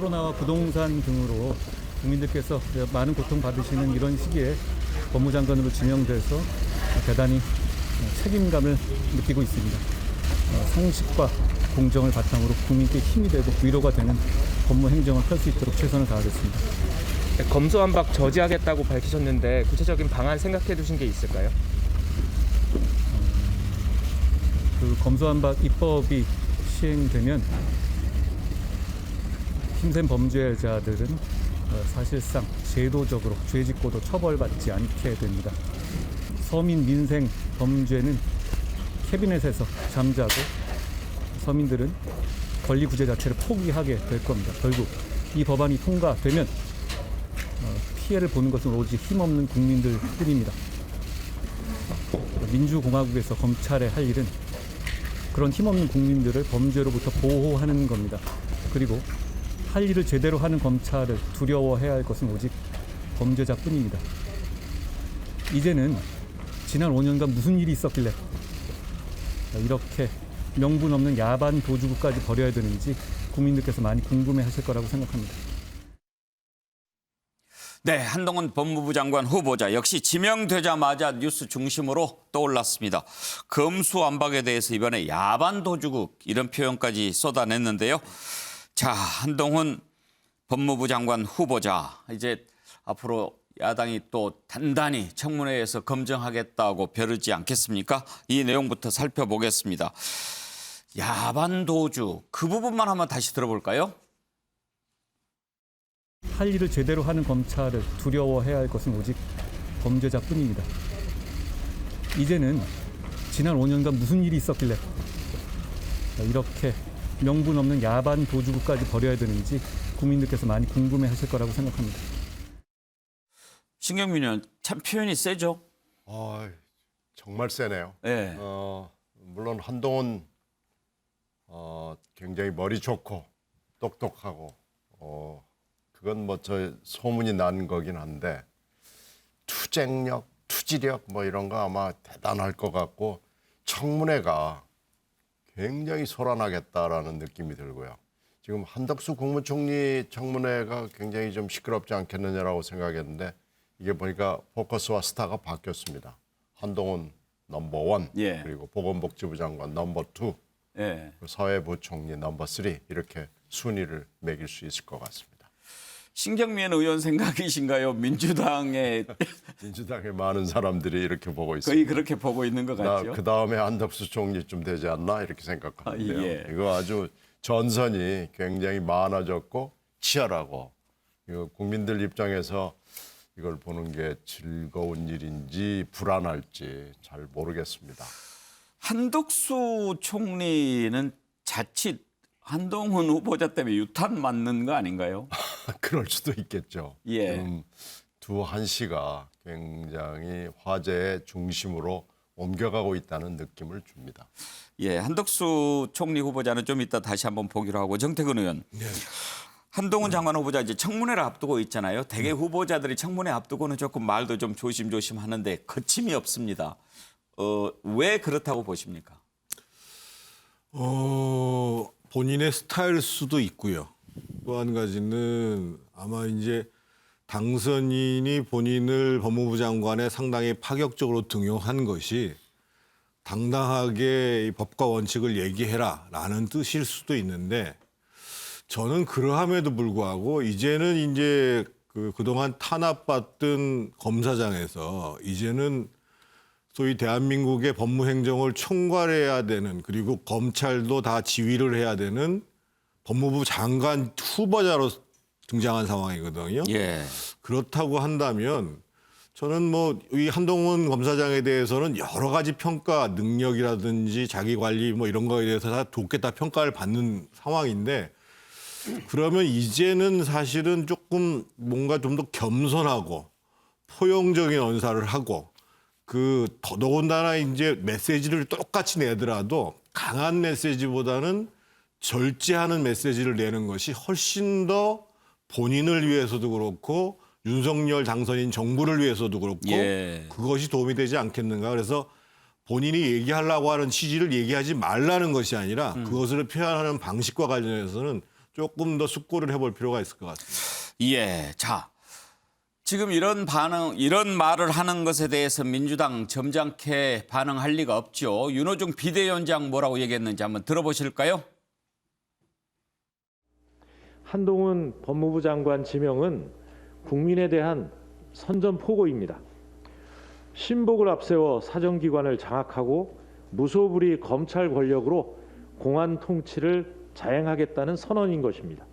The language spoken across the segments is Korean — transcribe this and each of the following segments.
코로나와 부동산 등으로 국민들께서 많은 고통받으시는 이런 시기에 법무장관으로 지명돼서 대단히 책임감을 느끼고 있습니다. 상식과 공정을 바탕으로 국민께 힘이 되고 위로가 되는 법무 행정을 펼 수 있도록 최선을 다하겠습니다. 검수완박 저지하겠다고 밝히셨는데 구체적인 방안 생각해 두신 게 있을까요? 그 검수완박 입법이 시행되면 힘센 범죄자들은 사실상 제도적으로 죄짓고도 처벌받지 않게 됩니다. 서민 민생 범죄는 캐비넷에서 잠자고 서민들은 권리 구제 자체를 포기하게 될 겁니다. 결국 이 법안이 통과되면 피해를 보는 것은 오로지 힘없는 국민들 뿐입니다. 민주공화국에서 검찰의 할 일은 그런 힘없는 국민들을 범죄로부터 보호하는 겁니다. 그리고 할 일을 제대로 하는 검찰을 두려워해야 할 것은 오직 범죄자뿐입니다. 이제는 지난 5년간 무슨 일이 있었길래 이렇게 명분 없는 야반 도주구까지 벌여야 되는지 국민들께서 많이 궁금해하실 거라고 생각합니다. 네, 한동훈 법무부 장관 후보자 역시 지명되자마자 뉴스 중심으로 떠올랐습니다. 검수완박에 대해서 이번에 야반 도주국 이런 표현까지 쏟아냈는데요. 자, 한동훈 법무부 장관 후보자 이제 앞으로 야당이 또 단단히 청문회에서 검증하겠다고 벼르지 않겠습니까? 이 내용부터 살펴보겠습니다. 야반 도주 그 부분만 한번 다시 들어볼까요? 할 일을 제대로 하는 검찰을 두려워해야 할 것은 오직 범죄자뿐입니다. 이제는 지난 5년간 무슨 일이 있었길래 이렇게 명분 없는 야반 도주구까지 벌여야 되는지 국민들께서 많이 궁금해하실 거라고 생각합니다. 신경민 의원 참 표현이 세죠? 정말 세네요. 네. 물론 한동훈 굉장히 머리 좋고 똑똑하고 그건 뭐 저 소문이 난 거긴 한데 투쟁력, 투지력 뭐 이런 거 아마 대단할 것 같고 청문회가 굉장히 소란하겠다라는 느낌이 들고요. 지금 한덕수 국무총리 청문회가 굉장히 좀 시끄럽지 않겠느냐라고 생각했는데 이게 보니까 포커스와 스타가 바뀌었습니다. 한동훈 넘버 1 예. 그리고 보건복지부 장관 넘버 2 예. 사회부총리 넘버 3 이렇게 순위를 매길 수 있을 것 같습니다. 신경민 의원 생각이신가요? 민주당의 민주당의 많은 사람들이 이렇게 보고 있습니다. 거의 그렇게 보고 있는 것 같죠? 그 다음에 한덕수 총리쯤 되지 않나 이렇게 생각하는데요. 예. 이거 아주 전선이 굉장히 많아졌고 치열하고 이거 국민들 입장에서 이걸 보는 게 즐거운 일인지 불안할지 잘 모르겠습니다. 한덕수 총리는 자칫 한동훈 후보자 때문에 유탄 맞는 거 아닌가요? 그럴 수도 있겠죠. 예. 지금 두 한씨가 굉장히 화제의 중심으로 옮겨가고 있다는 느낌을 줍니다. 예, 한덕수 총리 후보자는 좀 이따 다시 한번 보기로 하고 정태근 의원. 네. 한동훈 장관 후보자 이제 청문회를 앞두고 있잖아요. 대개 후보자들이 청문회 앞두고는 조금 말도 좀 조심조심 하는데 거침이 없습니다. 왜 그렇다고 보십니까? 본인의 스타일 수도 있고요. 또 한 가지는 아마 이제 당선인이 본인을 법무부 장관에 상당히 파격적으로 등용한 것이 당당하게 이 법과 원칙을 얘기해라라는 뜻일 수도 있는데 저는 그러함에도 불구하고 이제는 이제 그동안 탄압받던 검사장에서 이제는 소위 대한민국의 법무행정을 총괄해야 되는 그리고 검찰도 다 지휘를 해야 되는 법무부 장관 후보자로 등장한 상황이거든요. 예. 그렇다고 한다면 저는 뭐 이 한동훈 검사장에 대해서는 여러 가지 평가 능력이라든지 자기 관리 뭐 이런 거에 대해서 다 좋게 다 평가를 받는 상황인데 그러면 이제는 사실은 조금 뭔가 좀 더 겸손하고 포용적인 언사를 하고 더더군다나 이제 메시지를 똑같이 내더라도 강한 메시지보다는 절제하는 메시지를 내는 것이 훨씬 더 본인을 위해서도 그렇고 윤석열 당선인 정부를 위해서도 그렇고 예. 그것이 도움이 되지 않겠는가. 그래서 본인이 얘기하려고 하는 취지를 얘기하지 말라는 것이 아니라 그것을 표현하는 방식과 관련해서는 조금 더 숙고를 해볼 필요가 있을 것 같습니다. 예, 자, 지금 이런 말을 하는 것에 대해서 민주당 점잖게 반응할 리가 없죠. 윤호중 비대위원장 뭐라고 얘기했는지 한번 들어보실까요? 한동훈 법무부 장관 지명은 국민에 대한 선전포고입니다. 신복을 앞세워 사정기관을 장악하고 무소불위 검찰 권력으로 공안 통치를 자행하겠다는 선언인 것입니다.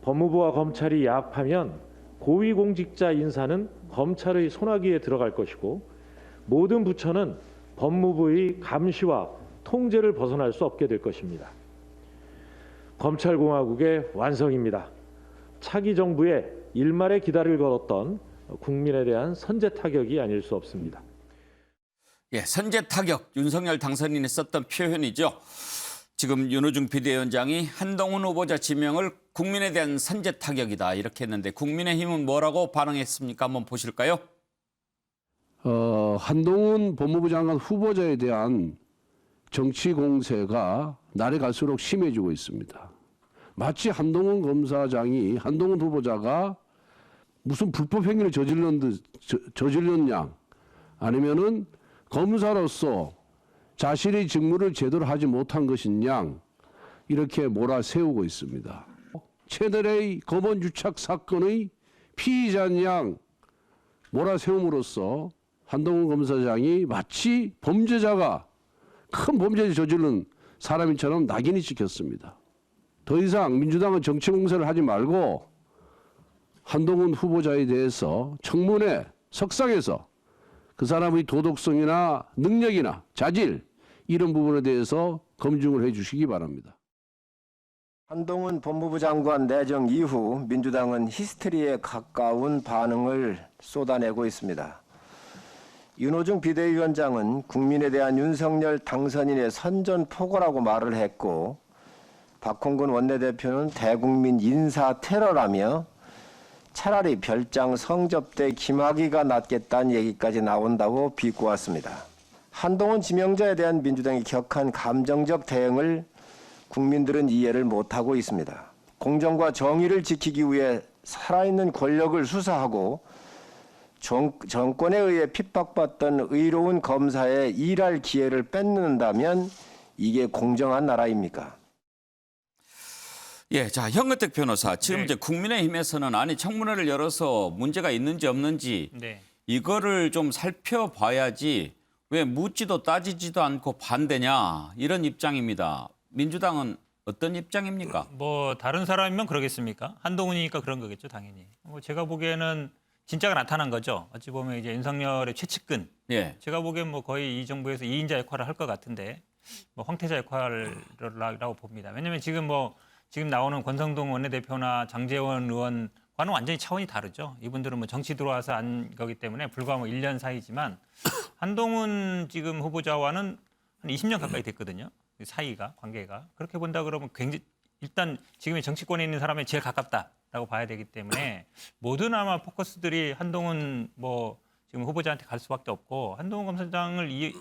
법무부와 검찰이 야합하면 고위공직자 인사는 검찰의 손아귀에 들어갈 것이고 모든 부처는 법무부의 감시와 통제를 벗어날 수 없게 될 것입니다. 검찰공화국의 완성입니다. 차기 정부의 일말의 기다를 걸었던 국민에 대한 선제 타격이 아닐 수 없습니다. 예, 선제 타격, 윤석열 당선인이 썼던 표현이죠. 지금 윤호중 비대위원장이 한동훈 후보자 지명을 국민에 대한 선제 타격이다 이렇게 했는데 국민의힘은 뭐라고 반응했습니까? 한번 보실까요? 한동훈 법무부 장관 후보자에 대한 정치 공세가 날이 갈수록 심해지고 있습니다. 마치 한동훈 검사장이 한동훈 후보자가 무슨 불법 행위를 저질른 양 아니면은 검사로서 자신의 직무를 제대로 하지 못한 것인 양 이렇게 몰아세우고 있습니다. 채널A 검언 유착 사건의 피의자인 양 몰아세움으로써 한동훈 검사장이 마치 범죄자가 큰 범죄를 저지른 사람처럼 낙인이 찍혔습니다. 더 이상 민주당은 정치 공세를 하지 말고 한동훈 후보자에 대해서 청문회 석상에서 그 사람의 도덕성이나 능력이나 자질 이런 부분에 대해서 검증을 해 주시기 바랍니다. 한동훈 법무부 장관 내정 이후 민주당은 히스테리에 가까운 반응을 쏟아내고 있습니다. 윤호중 비대위원장은 국민에 대한 윤석열 당선인의 선전포고라고 말을 했고 박홍근 원내대표는 대국민 인사 테러라며 차라리 별장 성접대 김학의가 낫겠다는 얘기까지 나온다고 비꼬았습니다. 한동훈 지명자에 대한 민주당의 격한 감정적 대응을 국민들은 이해를 못하고 있습니다. 공정과 정의를 지키기 위해 살아있는 권력을 수사하고 정권에 의해 핍박받던 의로운 검사의 일할 기회를 뺏는다면 이게 공정한 나라입니까? 예, 자, 현근택 변호사. 지금 네. 이제 국민의힘에서는 아니 청문회를 열어서 문제가 있는지 없는지 네. 이거를 좀 살펴봐야지 왜 묻지도 따지지도 않고 반대냐 이런 입장입니다. 민주당은 어떤 입장입니까? 뭐 다른 사람이면 그러겠습니까? 한동훈이니까 그런 거겠죠, 당연히. 뭐 제가 보기에는 진짜가 나타난 거죠. 어찌 보면 이제 윤석열의 최측근. 예. 제가 보기엔 뭐 거의 이 정부에서 2인자 역할을 할 것 같은데 뭐 황태자 역할이라고 봅니다. 왜냐하면 지금 나오는 권성동 원내대표나 장제원 의원과는 완전히 차원이 다르죠. 이분들은 뭐 정치 들어와서 한 거기 때문에 불과 뭐 1년 사이지만 한동훈 지금 후보자와는 한 20년 가까이 됐거든요. 사이가, 관계가. 그렇게 본다 그러면 굉장히 일단 지금의 정치권에 있는 사람이 제일 가깝다라고 봐야 되기 때문에 모든 아마 포커스들이 한동훈 뭐 지금 후보자한테 갈 수밖에 없고 한동훈 검사장을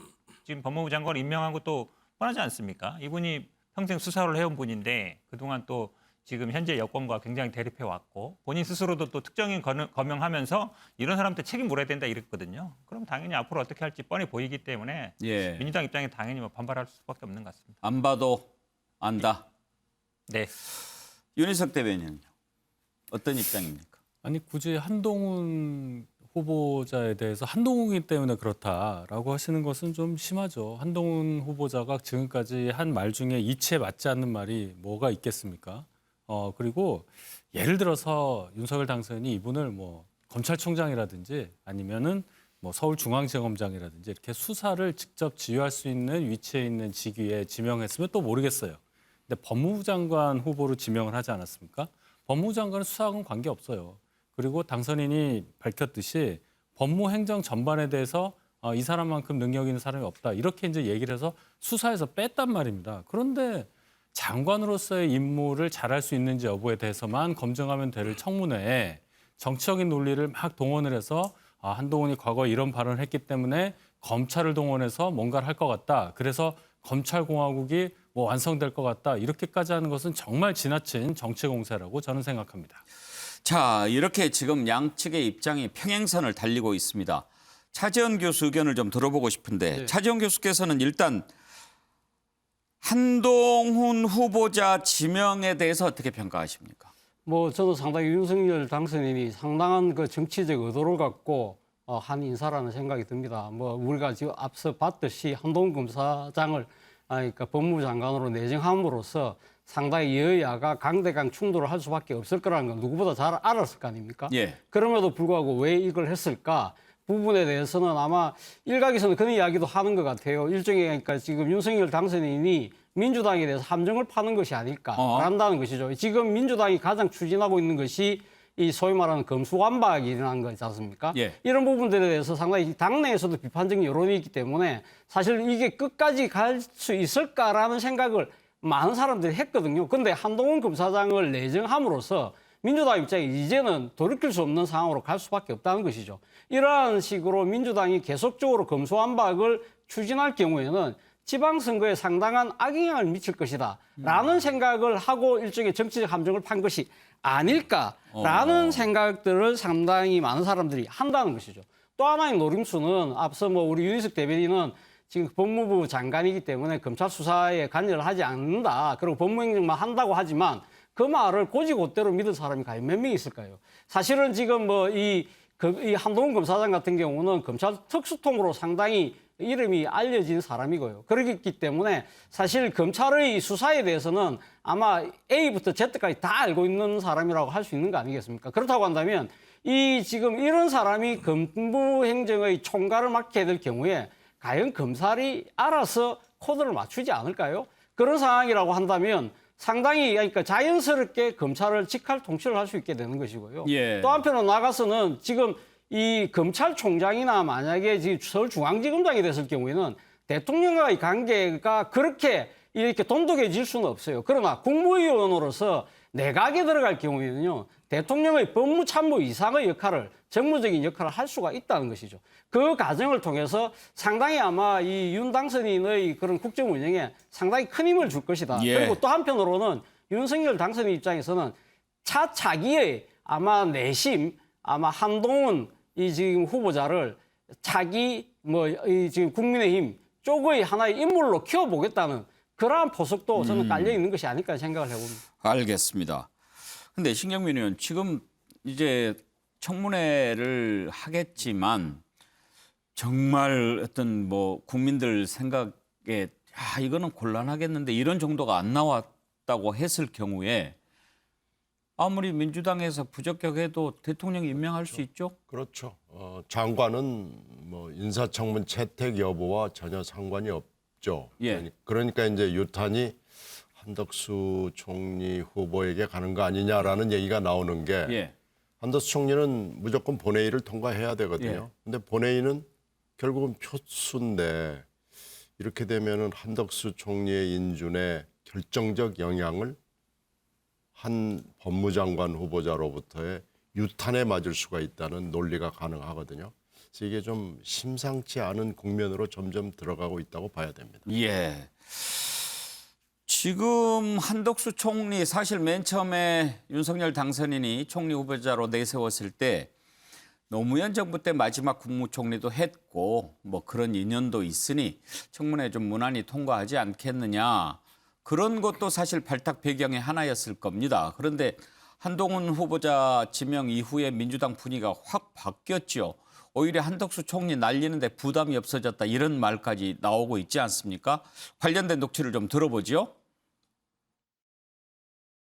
지금 법무부 장관을 임명한 것도 뻔하지 않습니까? 이분이 평생 수사를 해온 분인데 그동안 또 지금 현재 여권과 굉장히 대립해 왔고 본인 스스로도 또 특정인 거명하면서 이런 사람한테 책임 물어야 된다 이랬거든요. 그럼 당연히 앞으로 어떻게 할지 뻔히 보이기 때문에 예. 민주당 입장에 당연히 뭐 반발할 수밖에 없는 것 같습니다. 안 봐도 안다. 네. 윤희석 대변인은요. 어떤 입장입니까? 아니 굳이 한동훈 후보자에 대해서 한동훈이기 때문에 그렇다라고 하시는 것은 좀 심하죠. 한동훈 후보자가 지금까지 한 말 중에 이치에 맞지 않는 말이 뭐가 있겠습니까? 그리고 예를 들어서 윤석열 당선인이 이분을 뭐 검찰총장이라든지 아니면은 뭐 서울중앙지검장이라든지 이렇게 수사를 직접 지휘할 수 있는 위치에 있는 직위에 지명했으면 또 모르겠어요. 근데 법무부 장관 후보로 지명을 하지 않았습니까? 법무부 장관은 수사하고는 관계없어요. 그리고 당선인이 밝혔듯이 법무행정 전반에 대해서 이 사람만큼 능력 있는 사람이 없다. 이렇게 이제 얘기를 해서 수사에서 뺐단 말입니다. 그런데 장관으로서의 임무를 잘할 수 있는지 여부에 대해서만 검증하면 될 청문회에 정치적인 논리를 막 동원을 해서 한동훈이 과거에 이런 발언을 했기 때문에 검찰을 동원해서 뭔가를 할 것 같다. 그래서 검찰공화국이 뭐 완성될 것 같다 이렇게까지 하는 것은 정말 지나친 정치 공세라고 저는 생각합니다. 자, 이렇게 지금 양측의 입장이 평행선을 달리고 있습니다. 차지원 교수 의견을 좀 들어보고 싶은데 차지원 교수께서는 일단 한동훈 후보자 지명에 대해서 어떻게 평가하십니까? 뭐 저도 상당히 윤석열 당선인이 상당한 그 정치적 의도를 갖고 한 인사라는 생각이 듭니다. 뭐 우리가 지금 앞서 봤듯이 한동훈 검사장을 그러니까 법무부 장관으로 내정함으로써 상당히 여야가 강대강 충돌을 할 수밖에 없을 거라는 건 누구보다 잘 알았을 거 아닙니까? 예. 그럼에도 불구하고 왜 이걸 했을까? 부분에 대해서는 아마 일각에서는 그런 이야기도 하는 것 같아요. 일종의 그러니까 지금 윤석열 당선인이 민주당에 대해서 함정을 파는 것이 아닐까 한다는 것이죠. 지금 민주당이 가장 추진하고 있는 것이 이 소위 말하는 검수완박이라는 거지 않습니까? 예. 이런 부분들에 대해서 상당히 당내에서도 비판적인 여론이 있기 때문에 사실 이게 끝까지 갈 수 있을까라는 생각을 많은 사람들이 했거든요. 근데 한동훈 검사장을 내정함으로써 민주당 입장에 이제는 돌이킬 수 없는 상황으로 갈 수밖에 없다는 것이죠. 이러한 식으로 민주당이 계속적으로 검수완박을 추진할 경우에는 지방선거에 상당한 악영향을 미칠 것이다 라는 생각을 하고 일종의 정치적 함정을 판 것이 아닐까라는 생각들을 상당히 많은 사람들이 한다는 것이죠. 또 하나의 노림수는 앞서 뭐 우리 윤희석 대변인은 지금 법무부 장관이기 때문에 검찰 수사에 관여를 하지 않는다. 그리고 법무행정만 한다고 하지만 그 말을 고지고대로 믿을 사람이 과연 몇 명 있을까요? 사실은 지금 뭐 이 한동훈 검사장 같은 경우는 검찰 특수통으로 상당히 이름이 알려진 사람이고요. 그렇기 때문에 사실 검찰의 수사에 대해서는 아마 A부터 Z까지 다 알고 있는 사람이라고 할 수 있는 거 아니겠습니까? 그렇다고 한다면 이 지금 이런 사람이 검부행정의 총괄을 맡게 될 경우에 과연 검찰이 알아서 코드를 맞추지 않을까요? 그런 상황이라고 한다면 상당히 그러니까 자연스럽게 검찰을 직할 통치를 할 수 있게 되는 것이고요. 예. 또 한편으로 나가서는 지금 이 검찰총장이나 만약에 지금 서울중앙지검장이 됐을 경우에는 대통령과의 관계가 그렇게 이렇게 돈독해질 수는 없어요. 그러나 국무위원으로서 내각에 들어갈 경우에는요, 대통령의 법무참모 이상의 역할을, 정무적인 역할을 할 수가 있다는 것이죠. 그 과정을 통해서 상당히 아마 이 윤 당선인의 그런 국정 운영에 상당히 큰 힘을 줄 것이다. 예. 그리고 또 한편으로는 윤석열 당선인 입장에서는 자기의 아마 내심, 아마 한동훈 이 지금 후보자를 자기 이 지금 국민의힘 쪽의 하나의 인물로 키워보겠다는 그러한 포석도 저는 깔려 있는 것이 아닐까 생각을 해봅니다. 알겠습니다. 근데 신경민 의원 지금 이제 청문회를 하겠지만 정말 어떤 뭐 국민들 생각에 이거는 곤란하겠는데 이런 정도가 안 나왔다고 했을 경우에 아무리 민주당에서 부적격해도 대통령이 임명할 수 있죠? 그렇죠. 장관은 뭐 인사청문 채택 여부와 전혀 상관이 없죠. 예. 그러니까 이제 유탄이 한덕수 총리 후보에게 가는 거 아니냐라는 얘기가 나오는 게 예. 한덕수 총리는 무조건 본회의를 통과해야 되거든요. 예. 근데 본회의는 결국은 표수인데 이렇게 되면은 한덕수 총리의 인준에 결정적 영향을 한 법무장관 후보자로부터의 유탄에 맞을 수가 있다는 논리가 가능하거든요. 그래서 이게 좀 심상치 않은 국면으로 점점 들어가고 있다고 봐야 됩니다. 예. 지금 한덕수 총리 사실 맨 처음에 윤석열 당선인이 총리 후보자로 내세웠을 때 노무현 정부 때 마지막 국무총리도 했고 뭐 그런 인연도 있으니 청문회 좀 무난히 통과하지 않겠느냐. 그런 것도 사실 발탁 배경의 하나였을 겁니다. 그런데 한동훈 후보자 지명 이후에 민주당 분위기가 확 바뀌었죠. 오히려 한덕수 총리 날리는데 부담이 없어졌다 이런 말까지 나오고 있지 않습니까? 관련된 녹취를 좀 들어보죠.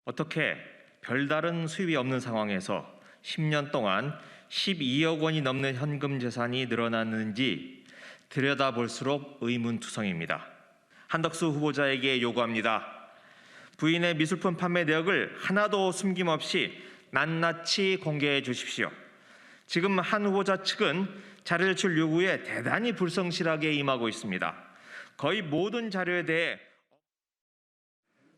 어떻게 별다른 수입이 없는 상황에서 10년 동안 12억 원이 넘는 현금 재산이 늘어났는지 들여다볼수록 의문투성입니다. 한덕수 후보자에게 요구합니다. 부인의 미술품 판매 내역을 하나도 숨김없이 낱낱이 공개해 주십시오. 지금 한 후보자 측은 자료를 줄 요구에 대단히 불성실하게 임하고 있습니다. 거의 모든 자료에 대해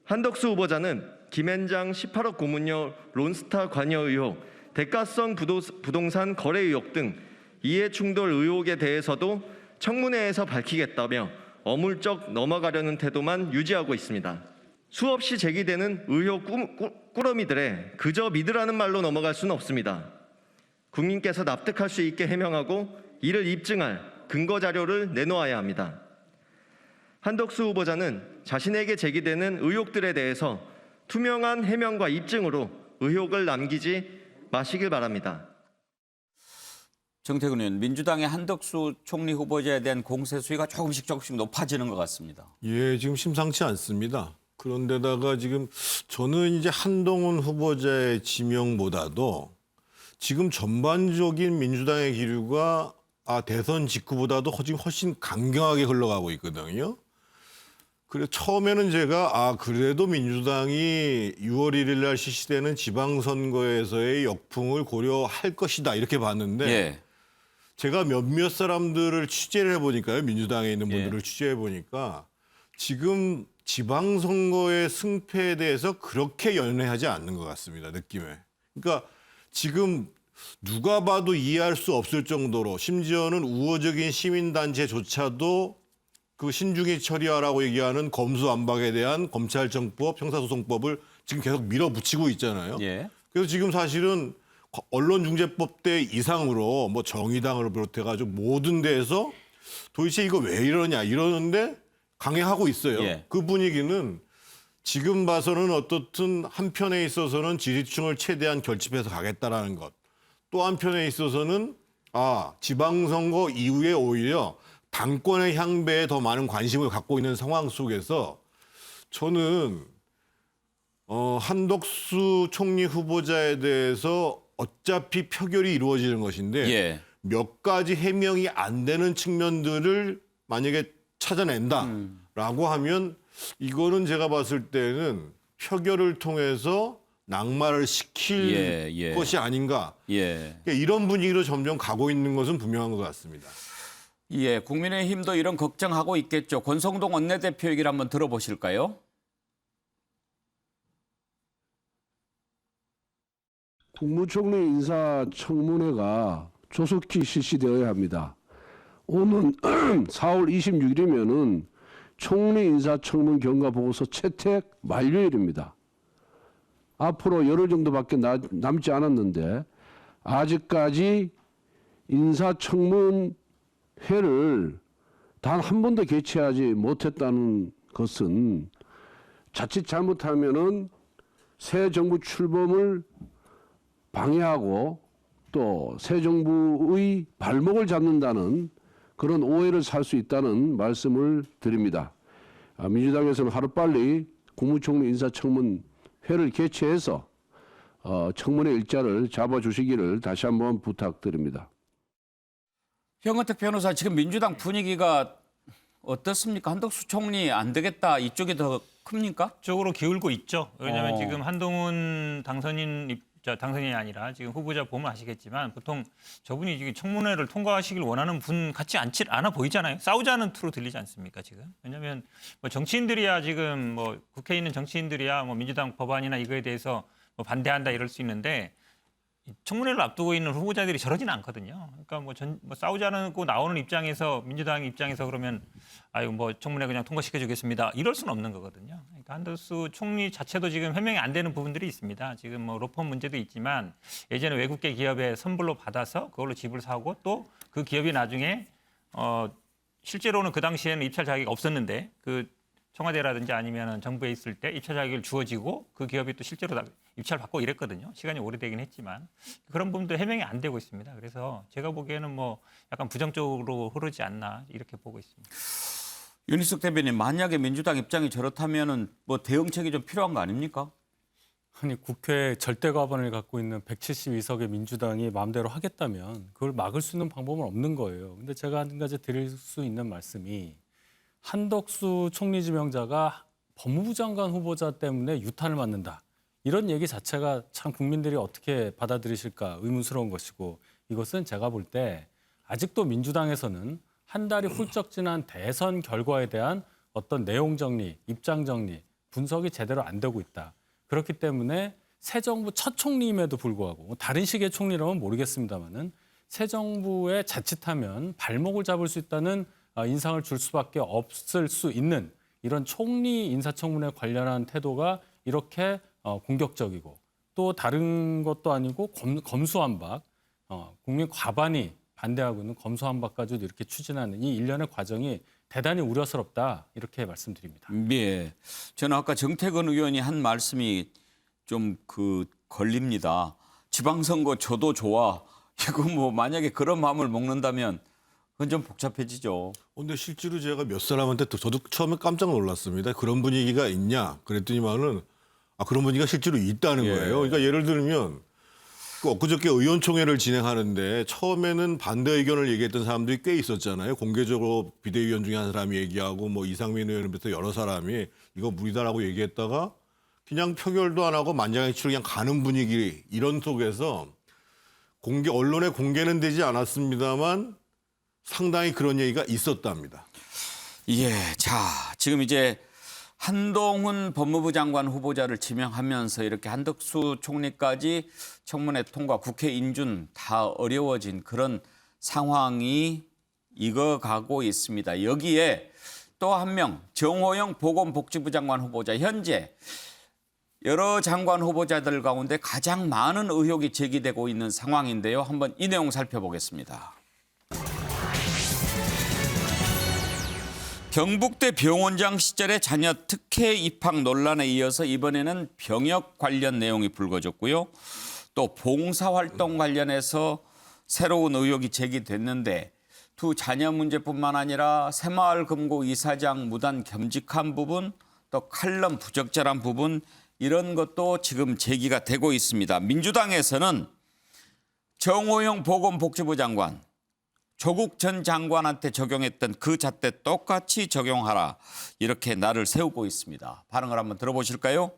한덕수 후보자는 김앤장 18억 고문료 론스타 관여 의혹, 대가성 부동산 거래 의혹 등 이해충돌 의혹에 대해서도 청문회에서 밝히겠다며 어물쩍 넘어가려는 태도만 유지하고 있습니다. 수없이 제기되는 의혹 꾸러미들에 그저 믿으라는 말로 넘어갈 수는 없습니다. 국민께서 납득할 수 있게 해명하고 이를 입증할 근거 자료를 내놓아야 합니다. 한덕수 후보자는 자신에게 제기되는 의혹들에 대해서 투명한 해명과 입증으로 의혹을 남기지 마시길 바랍니다. 정태근 의원, 민주당의 한덕수 총리 후보자에 대한 공세 수위가 조금씩 높아지는 것 같습니다. 예, 지금 심상치 않습니다. 그런데다가 지금 저는 이제 한동훈 후보자의 지명보다도 지금 전반적인 민주당의 기류가 대선 직후보다도 지금 훨씬 강경하게 흘러가고 있거든요. 그래서 처음에는 제가 그래도 민주당이 6월 1일 날 실시되는 지방선거에서의 역풍을 고려할 것이다 이렇게 봤는데 예. 제가 몇몇 사람들을 취재를 해보니까요. 민주당에 있는 분들을 취재해보니까 지금 지방선거의 승패에 대해서 그렇게 연연하지 않는 것 같습니다. 느낌에. 그러니까 지금 누가 봐도 이해할 수 없을 정도로 심지어는 우호적인 시민단체조차도 그 신중히 처리하라고 얘기하는 검수완박에 대한 검찰청법, 형사소송법을 지금 계속 밀어붙이고 있잖아요. 예. 그래서 지금 사실은 언론중재법 때 이상으로 뭐 정의당을 비롯해가지고 모든 데에서 도대체 이거 왜 이러냐 이러는데 강행하고 있어요. 예. 그 분위기는 지금 봐서는 어떻든 한편에 있어서는 지지층을 최대한 결집해서 가겠다라는 것. 또 한편에 있어서는 지방선거 이후에 오히려 당권의 향배에 더 많은 관심을 갖고 있는 상황 속에서 저는 한덕수 총리 후보자에 대해서 어차피 표결이 이루어지는 것인데 예. 몇 가지 해명이 안 되는 측면들을 만약에 찾아낸다라고 하면 이거는 제가 봤을 때는 표결을 통해서 낙마를 시킬 것이 아닌가. 그러니까 이런 분위기로 점점 가고 있는 것은 분명한 것 같습니다. 예, 국민의힘도 이런 걱정하고 있겠죠. 권성동 원내대표 얘기를 한번 들어보실까요? 국무총리 인사청문회가 조속히 실시되어야 합니다. 오는 4월 26일이면은 총리 인사청문 경과보고서 채택 만료일입니다. 앞으로 열흘 정도밖에 남지 않았는데 아직까지 인사청문회를 단 한 번도 개최하지 못했다는 것은 자칫 잘못하면은 새 정부 출범을 방해하고 또 새 정부의 발목을 잡는다는 그런 오해를 살 수 있다는 말씀을 드립니다. 민주당에서는 하루빨리 국무총리 인사청문회를 개최해서 청문회 일자를 잡아주시기를 다시 한번 부탁드립니다. 현근택 변호사, 지금 민주당 분위기가 어떻습니까? 한덕수 총리 안 되겠다 이쪽이 더 큽니까? 쪽으로 기울고 있죠. 왜냐하면 지금 한동훈 당선인이 아니라 지금 후보자 보면 아시겠지만 보통 저분이 지금 청문회를 통과하시길 원하는 분 같지 않아 보이잖아요. 싸우자는 투로 들리지 않습니까 지금? 왜냐하면 뭐 정치인들이야 지금 뭐 국회에 있는 정치인들이야 뭐 민주당 법안이나 이거에 대해서 뭐 반대한다 이럴 수 있는데 청문회를 앞두고 있는 후보자들이 저러지는 않거든요. 그러니까 뭐 싸우자고 나오는 입장에서 민주당 입장에서 그러면 뭐 청문회 그냥 통과시켜주겠습니다. 이럴 수는 없는 거거든요. 그러니까 한덕수 총리 자체도 지금 해명이 안 되는 부분들이 있습니다. 지금 뭐 로펌 문제도 있지만 예전에 외국계 기업에 선불로 받아서 그걸로 집을 사고 또 그 기업이 나중에 실제로는 그 당시에는 입찰 자격이 없었는데 그 청와대라든지 아니면 정부에 있을 때 입찰 자격을 주어지고 그 기업이 또 실제로 입찰 받고 이랬거든요. 시간이 오래되긴 했지만 그런 부분도 해명이 안 되고 있습니다. 그래서 제가 보기에는 뭐 약간 부정적으로 흐르지 않나 이렇게 보고 있습니다. 윤희숙 대변인, 만약에 민주당 입장이 저렇다면은 뭐 대응책이 좀 필요한 거 아닙니까? 아니 국회 절대 과반을 갖고 있는 172석의 민주당이 마음대로 하겠다면 그걸 막을 수 있는 방법은 없는 거예요. 근데 제가 한 가지 드릴 수 있는 말씀이 한덕수 총리 지명자가 법무부 장관 후보자 때문에 유탄을 맞는다. 이런 얘기 자체가 참 국민들이 어떻게 받아들이실까 의문스러운 것이고 이것은 제가 볼 때 아직도 민주당에서는 한 달이 훌쩍 지난 대선 결과에 대한 어떤 내용 정리, 입장 정리, 분석이 제대로 안 되고 있다. 그렇기 때문에 새 정부 첫 총리임에도 불구하고 다른 식의 총리라면 모르겠습니다만은 새 정부에 자칫하면 발목을 잡을 수 있다는 인상을 줄 수밖에 없을 수 있는 이런 총리 인사청문회 관련한 태도가 이렇게 공격적이고 또 다른 것도 아니고 검수완박, 국민 과반이 반대하고 있는 검수완박까지도 이렇게 추진하는 이 일련의 과정이 대단히 우려스럽다 이렇게 말씀드립니다. 예, 저는 아까 정태근 의원이 한 말씀이 좀 걸립니다. 지방선거 저도 좋아. 이거 뭐 만약에 그런 마음을 먹는다면 그건 좀 복잡해지죠. 근데 실제로 제가 몇 사람한테 저도 처음에 깜짝 놀랐습니다. 그런 분위기가 있냐? 그랬더니만은 그런 분위기가 실제로 있다는 거예요. 그러니까 예를 들면 엊그저께 의원총회를 진행하는데 처음에는 반대 의견을 얘기했던 사람들이 꽤 있었잖아요. 공개적으로 비대위원 중에 한 사람이 얘기하고 뭐 이상민 의원부터 여러 사람이 이거 무리다라고 얘기했다가 그냥 표결도 안 하고 만장일치로 그냥 가는 분위기 이런 속에서 언론에 공개는 되지 않았습니다만 상당히 그런 얘기가 있었답니다. 예, 자, 지금 이제 한동훈 법무부 장관 후보자를 지명하면서 이렇게 한덕수 총리까지 청문회 통과, 국회 인준 다 어려워진 그런 상황이 익어가고 있습니다. 여기에 또 한 명, 정호영 보건복지부 장관 후보자, 현재 여러 장관 후보자들 가운데 가장 많은 의혹이 제기되고 있는 상황인데요. 한번 이 내용 살펴보겠습니다. 경북대 병원장 시절의 자녀 특혜 입학 논란에 이어서 이번에는 병역 관련 내용이 불거졌고요. 또 봉사활동 관련해서 새로운 의혹이 제기됐는데 두 자녀 문제뿐만 아니라 새마을금고 이사장 무단 겸직한 부분, 또 칼럼 부적절한 부분 이런 것도 지금 제기가 되고 있습니다. 민주당에서는 정호영 보건복지부 장관, 조국 전 장관한테 적용했던 그 잣대 똑같이 적용하라 이렇게 날을 세우고 있습니다. 반응을 한번 들어보실까요?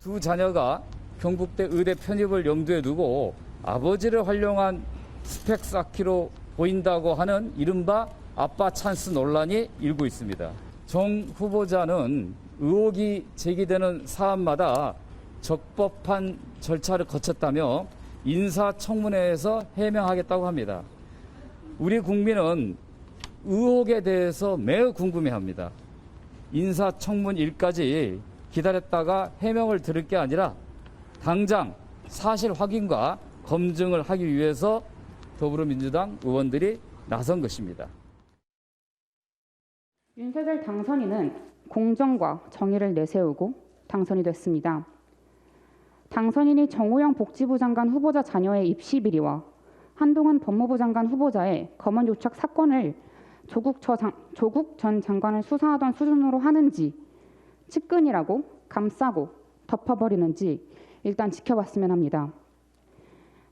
두 자녀가 경북대 의대 편입을 염두에 두고 아버지를 활용한 스펙 쌓기로 보인다고 하는 이른바 아빠 찬스 논란이 일고 있습니다. 정 후보자는 의혹이 제기되는 사안마다 적법한 절차를 거쳤다며 인사청문회에서 해명하겠다고 합니다. 우리 국민은 의혹에 대해서 매우 궁금해합니다. 인사청문일까지 기다렸다가 해명을 들을 게 아니라 당장 사실 확인과 검증을 하기 위해서 더불어민주당 의원들이 나선 것입니다. 윤석열 당선인은 공정과 정의를 내세우고 당선이 됐습니다. 당선인이 정호영 복지부 장관 후보자 자녀의 입시 비리와 한동훈 법무부 장관 후보자의 검언 유착 사건을 조국 전 장관을 수사하던 수준으로 하는지 측근이라고 감싸고 덮어버리는지 일단 지켜봤으면 합니다.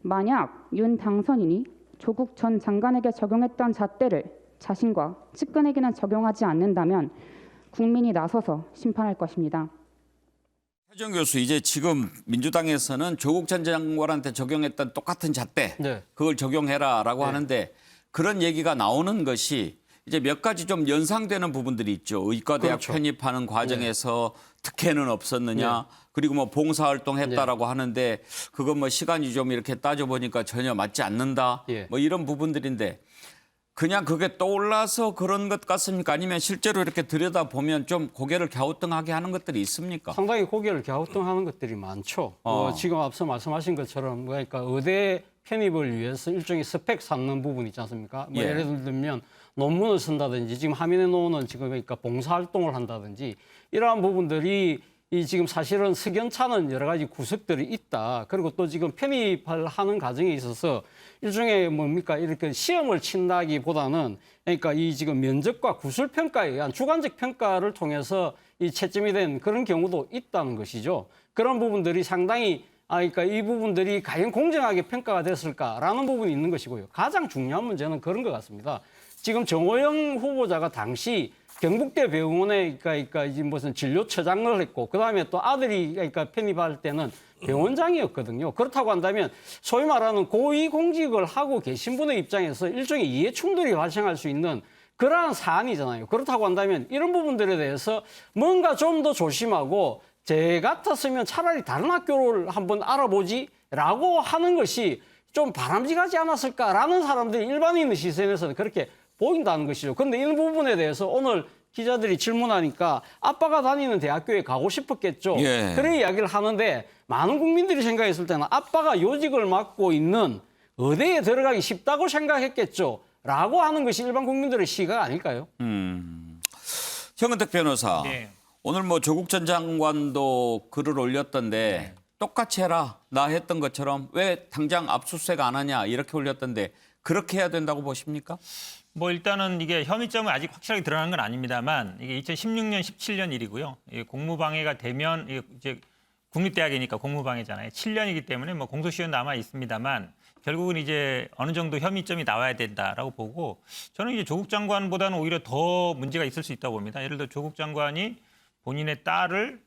만약 윤 당선인이 조국 전 장관에게 적용했던 잣대를 자신과 측근에게는 적용하지 않는다면 국민이 나서서 심판할 것입니다. 최정 교수, 이제 지금 민주당에서는 조국 전 장관한테 적용했던 똑같은 잣대 그걸 적용해라라고 하는데 그런 얘기가 나오는 것이 이제 몇 가지 좀 연상되는 부분들이 있죠. 의과대학 편입하는 과정에서 특혜는 없었느냐. 그리고 뭐 봉사활동 했다라고 하는데 그건 뭐 시간이 좀 이렇게 따져보니까 전혀 맞지 않는다. 뭐 이런 부분들인데 그냥 그게 떠올라서 그런 것 같습니까? 아니면 실제로 이렇게 들여다보면 좀 고개를 갸우뚱하게 하는 것들이 있습니까? 상당히 고개를 갸우뚱하는 것들이 많죠. 지금 앞서 말씀하신 것처럼 그러니까 의대 편입을 위해서 일종의 스펙 쌓는 부분 있지 않습니까? 뭐 예를 들면 논문을 쓴다든지 지금 화면에 놓는 지금 그러니까 봉사활동을 한다든지 이러한 부분들이 이 지금 사실은 석연찮은 여러 가지 구석들이 있다. 그리고 또 지금 편입을 하는 과정에 있어서 일종의 뭡니까 이렇게 시험을 친다기보다는 그러니까 이 지금 면접과 구술 평가에 의한 주관적 평가를 통해서 이 채점이 된 그런 경우도 있다는 것이죠. 그런 부분들이 상당히 그러니까 이 부분들이 과연 공정하게 평가가 됐을까라는 부분이 있는 것이고요. 가장 중요한 문제는 그런 것 같습니다. 지금 정호영 후보자가 당시 경북대 병원에 그러니까 이제 무슨 진료처장을 했고 그다음에 또 아들이 그러니까 편입할 때는 병원장이었거든요. 그렇다고 한다면 소위 말하는 고위공직을 하고 계신 분의 입장에서 일종의 이해 충돌이 발생할 수 있는 그러한 사안이잖아요. 그렇다고 한다면 이런 부분들에 대해서 뭔가 좀 더 조심하고 제 같았으면 차라리 다른 학교를 한번 알아보지라고 하는 것이 좀 바람직하지 않았을까라는 사람들이 일반인의 시선에서는 그렇게 보인다는 것이죠. 그런데 이 부분에 대해서 오늘 기자들이 질문하니까 아빠가 다니는 대학교에 가고 싶었겠죠. 예. 그런 이야기를 하는데 많은 국민들이 생각했을 때는 아빠가 요직을 맡고 있는 의대에 들어가기 쉽다고 생각했겠죠. 라고 하는 것이 일반 국민들의 시각 아닐까요? 현근택 변호사, 네. 오늘 뭐 조국 전 장관도 글을 올렸던데 똑같이 해라. 나 했던 것처럼 왜 당장 압수수색 안 하냐 이렇게 올렸던데 그렇게 해야 된다고 보십니까? 뭐 일단은 이게 혐의점은 아직 확실하게 드러난 건 아닙니다만 이게 2016년, 17년 일이고요. 이게 공무방해가 되면 이게 이제 국립대학이니까 공무방해잖아요. 7년이기 때문에 뭐 공소시효는 남아 있습니다만 결국은 이제 어느 정도 혐의점이 나와야 된다라고 보고 저는 이제 조국 장관보다는 오히려 더 문제가 있을 수 있다고 봅니다. 예를 들어 조국 장관이 본인의 딸을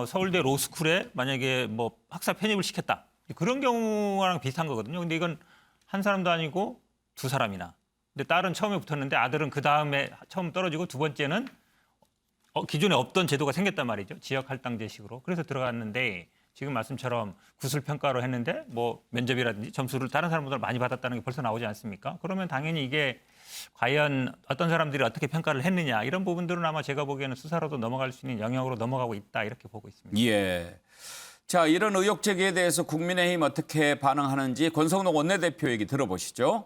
서울대 로스쿨에 만약에 뭐 학사 편입을 시켰다. 그런 경우랑 비슷한 거거든요. 근데 이건 한 사람도 아니고 두 사람이나. 근데 딸은 처음에 붙었는데 아들은 그 다음에 처음 떨어지고 두 번째는 기존에 없던 제도가 생겼단 말이죠. 지역 할당제식으로. 그래서 들어갔는데 지금 말씀처럼 구술 평가로 했는데 뭐 면접이라든지 점수를 다른 사람보다 많이 받았다는 게 벌써 나오지 않습니까? 그러면 당연히 이게 과연 어떤 사람들이 어떻게 평가를 했느냐 이런 부분들은 아마 제가 보기에는 수사로도 넘어갈 수 있는 영역으로 넘어가고 있다 이렇게 보고 있습니다. 예. 자, 이런 의혹 제기에 대해서 국민의힘 어떻게 반응하는지 권성동 원내대표 얘기 들어보시죠.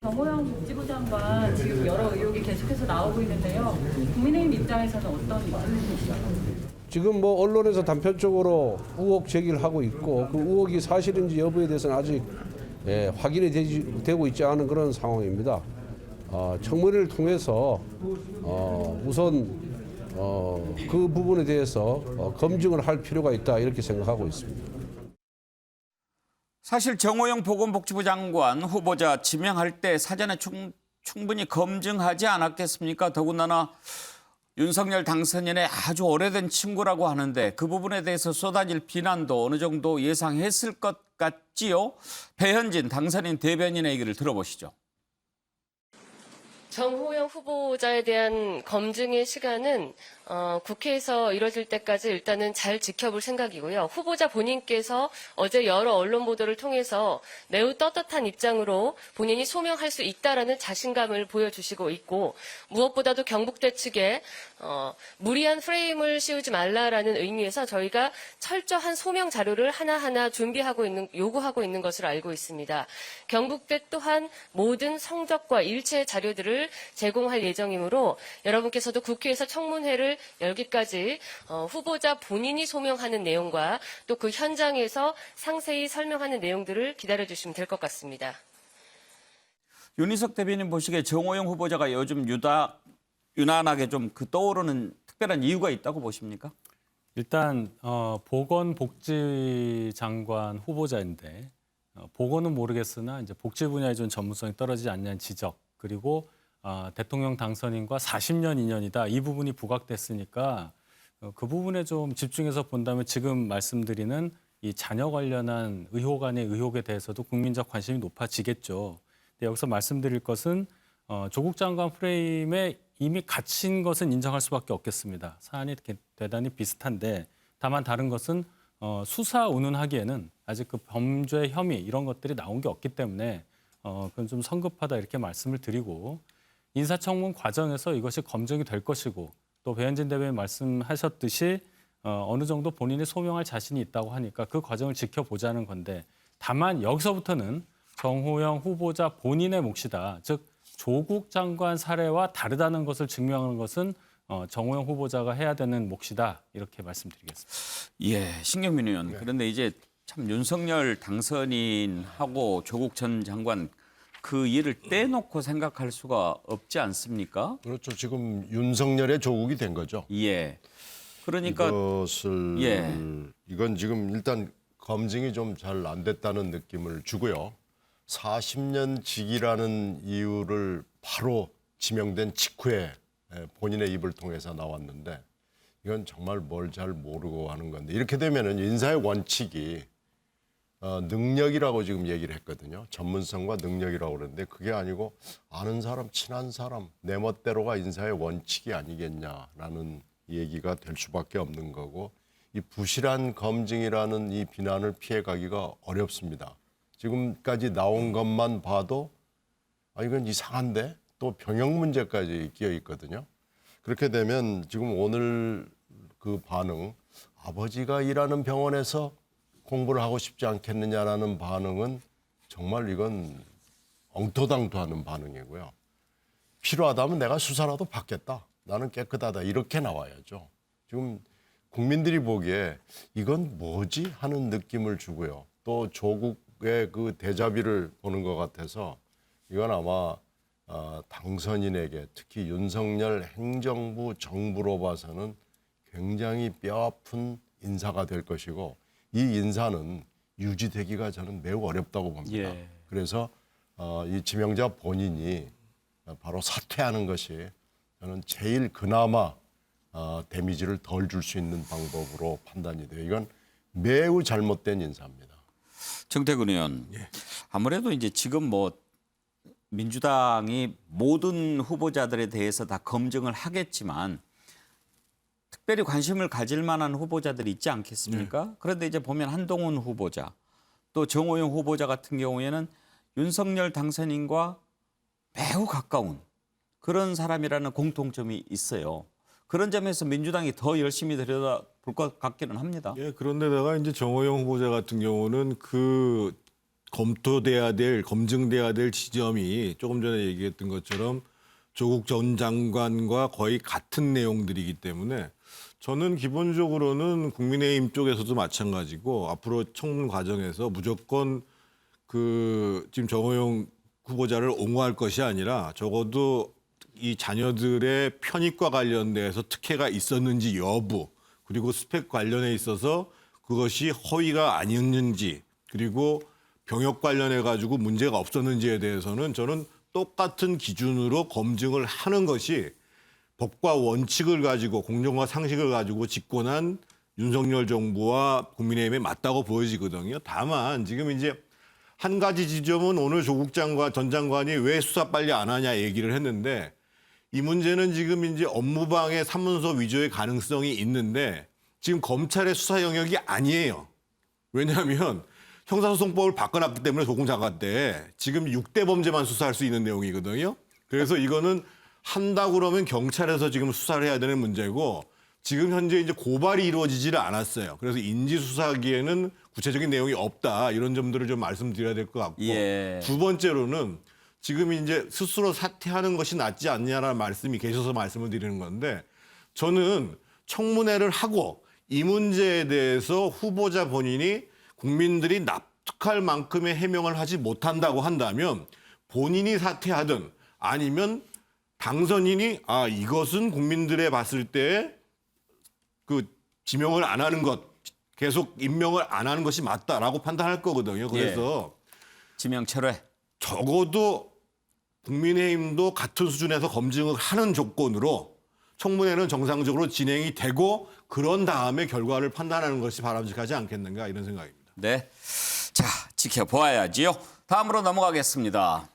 정호영 복지부 장관 지금 여러 의혹이 계속해서 나오고 있는데요. 국민의힘 입장에서는 어떤 의견이신가요? 지금 뭐 언론에서 단편적으로 의혹 제기를 하고 있고 그 의혹이 사실인지 여부에 대해서는 아직 확인이 되고 있지 않은 그런 상황입니다. 청문회를 통해서 우선 그 부분에 대해서 검증을 할 필요가 있다 이렇게 생각하고 있습니다. 사실 정호영 보건복지부 장관 후보자 지명할 때 사전에 충분히 검증하지 않았겠습니까? 더군다나 윤석열 당선인의 아주 오래된 친구라고 하는데 그 부분에 대해서 쏟아질 비난도 어느 정도 예상했을 것 같지요? 배현진 당선인 대변인의 얘기를 들어보시죠. 정호영 후보자에 대한 검증의 시간은 국회에서 이뤄질 때까지 일단은 잘 지켜볼 생각이고요. 후보자 본인께서 어제 여러 언론 보도를 통해서 매우 떳떳한 입장으로 본인이 소명할 수 있다라는 자신감을 보여주시고 있고 무엇보다도 경북대 측에 무리한 프레임을 씌우지 말라라는 의미에서 저희가 철저한 소명 자료를 하나하나 요구하고 있는 것을 알고 있습니다. 경북대 또한 모든 성적과 일체의 자료들을 제공할 예정이므로 여러분께서도 국회에서 청문회를 열기까지 후보자 본인이 소명하는 내용과 또 그 현장에서 상세히 설명하는 내용들을 기다려주시면 될 것 같습니다. 윤희석 대변인 보시기에 정호영 후보자가 요즘 유난하게 좀 떠오르는 특별한 이유가 있다고 보십니까? 일단 보건복지장관 후보자인데 보건은 모르겠으나 이제 복지 분야에 좀 전문성이 떨어지지 않냐는 지적 그리고 대통령 당선인과 40년 인연이다. 이 부분이 부각됐으니까 그 부분에 좀 집중해서 본다면 지금 말씀드리는 이 자녀 관련한 의혹 아닌 의혹에 대해서도 국민적 관심이 높아지겠죠. 근데 여기서 말씀드릴 것은 조국 장관 프레임에 이미 갇힌 것은 인정할 수밖에 없겠습니다. 사안이 대단히 비슷한데 다만 다른 것은 수사 운운하기에는 아직 그 범죄 혐의 이런 것들이 나온 게 없기 때문에 그건 좀 성급하다 이렇게 말씀을 드리고 인사청문 과정에서 이것이 검증이 될 것이고 또 배현진 대변인 말씀하셨듯이 어느 정도 본인이 소명할 자신이 있다고 하니까 그 과정을 지켜보자는 건데 다만 여기서부터는 정호영 후보자 본인의 몫이다. 즉 조국 장관 사례와 다르다는 것을 증명하는 것은 정호영 후보자가 해야 되는 몫이다. 이렇게 말씀드리겠습니다. 예, 신경민 의원. 그런데 이제 참 윤석열 당선인하고 조국 전 장관 그 일을 떼놓고 생각할 수가 없지 않습니까? 그렇죠. 지금 윤석열의 조국이 된 거죠. 예. 그러니까 이건 지금 일단 검증이 좀 잘 안 됐다는 느낌을 주고요. 40년 직이라는 이유를 바로 지명된 직후에 본인의 입을 통해서 나왔는데 이건 정말 뭘 잘 모르고 하는 건데 이렇게 되면은 인사의 원칙이 능력이라고 지금 얘기를 했거든요. 전문성과 능력이라고 그러는데 그게 아니고 아는 사람, 친한 사람, 내 멋대로가 인사의 원칙이 아니겠냐라는 얘기가 될 수밖에 없는 거고 이 부실한 검증이라는 이 비난을 피해가기가 어렵습니다. 지금까지 나온 것만 봐도 이건 이상한데 또 병역 문제까지 끼어 있거든요. 그렇게 되면 지금 오늘 그 반응, 아버지가 일하는 병원에서 공부를 하고 싶지 않겠느냐라는 반응은 정말 이건 엉터당토하는 반응이고요. 필요하다면 내가 수사라도 받겠다. 나는 깨끗하다. 이렇게 나와야죠. 지금 국민들이 보기에 이건 뭐지 하는 느낌을 주고요. 또 조국의 그 대자비를 보는 것 같아서 이건 아마 당선인에게 특히 윤석열 행정부 정부로 봐서는 굉장히 뼈아픈 인사가 될 것이고 이 인사는 유지되기가 저는 매우 어렵다고 봅니다. 예. 그래서 이 지명자 본인이 바로 사퇴하는 것이 저는 제일 그나마 데미지를 덜 줄 수 있는 방법으로 판단이 돼요. 이건 매우 잘못된 인사입니다. 정태근 의원, 아무래도 이제 지금 뭐 민주당이 모든 후보자들에 대해서 다 검증을 하겠지만 특별히 관심을 가질 만한 후보자들이 있지 않겠습니까? 그런데 이제 보면 한동훈 후보자, 또 정호영 후보자 같은 경우에는 윤석열 당선인과 매우 가까운 그런 사람이라는 공통점이 있어요. 그런 점에서 민주당이 더 열심히 들여다볼 것 같기는 합니다. 예, 그런데다가 이제 정호영 후보자 같은 경우는 그 검토돼야 될, 검증돼야 될 지점이 조금 전에 얘기했던 것처럼 조국 전 장관과 거의 같은 내용들이기 때문에 저는 기본적으로는 국민의힘 쪽에서도 마찬가지고 앞으로 청문 과정에서 무조건 그 지금 정호영 후보자를 옹호할 것이 아니라 적어도 이 자녀들의 편입과 관련돼서 특혜가 있었는지 여부, 그리고 스펙 관련해 있어서 그것이 허위가 아니었는지, 그리고 병역 관련해 가지고 문제가 없었는지에 대해서는 저는 똑같은 기준으로 검증을 하는 것이 법과 원칙을 가지고 공정과 상식을 가지고 집권한 윤석열 정부와 국민의힘에 맞다고 보여지거든요. 다만 지금 이제 한 가지 지점은 오늘 조국 장관, 전 장관이 왜 수사 빨리 안 하냐 얘기를 했는데 이 문제는 지금 이제 업무방해 사문서 위조의 가능성이 있는데 지금 검찰의 수사 영역이 아니에요. 왜냐하면 형사소송법을 바꿔놨기 때문에 조국 장관 때 지금 6대 범죄만 수사할 수 있는 내용이거든요. 그래서 이거는 한다고 그러면 경찰에서 지금 수사를 해야 되는 문제고 지금 현재 이제 고발이 이루어지지를 않았어요. 그래서 인지수사기에는 구체적인 내용이 없다. 이런 점들을 좀 말씀드려야 될 것 같고. 예. 두 번째로는 지금 이제 스스로 사퇴하는 것이 낫지 않냐라는 말씀이 계셔서 말씀을 드리는 건데 저는 청문회를 하고 이 문제에 대해서 후보자 본인이 국민들이 납득할 만큼의 해명을 하지 못한다고 한다면 본인이 사퇴하든 아니면 당선인이 이것은 국민들에 봤을 때 그 지명을 안 하는 것, 계속 임명을 안 하는 것이 맞다라고 판단할 거거든요. 그래서 지명 철회. 적어도 국민의힘도 같은 수준에서 검증을 하는 조건으로 청문회는 정상적으로 진행이 되고 그런 다음에 결과를 판단하는 것이 바람직하지 않겠는가 이런 생각입니다. 네, 자 지켜보아야지요. 다음으로 넘어가겠습니다.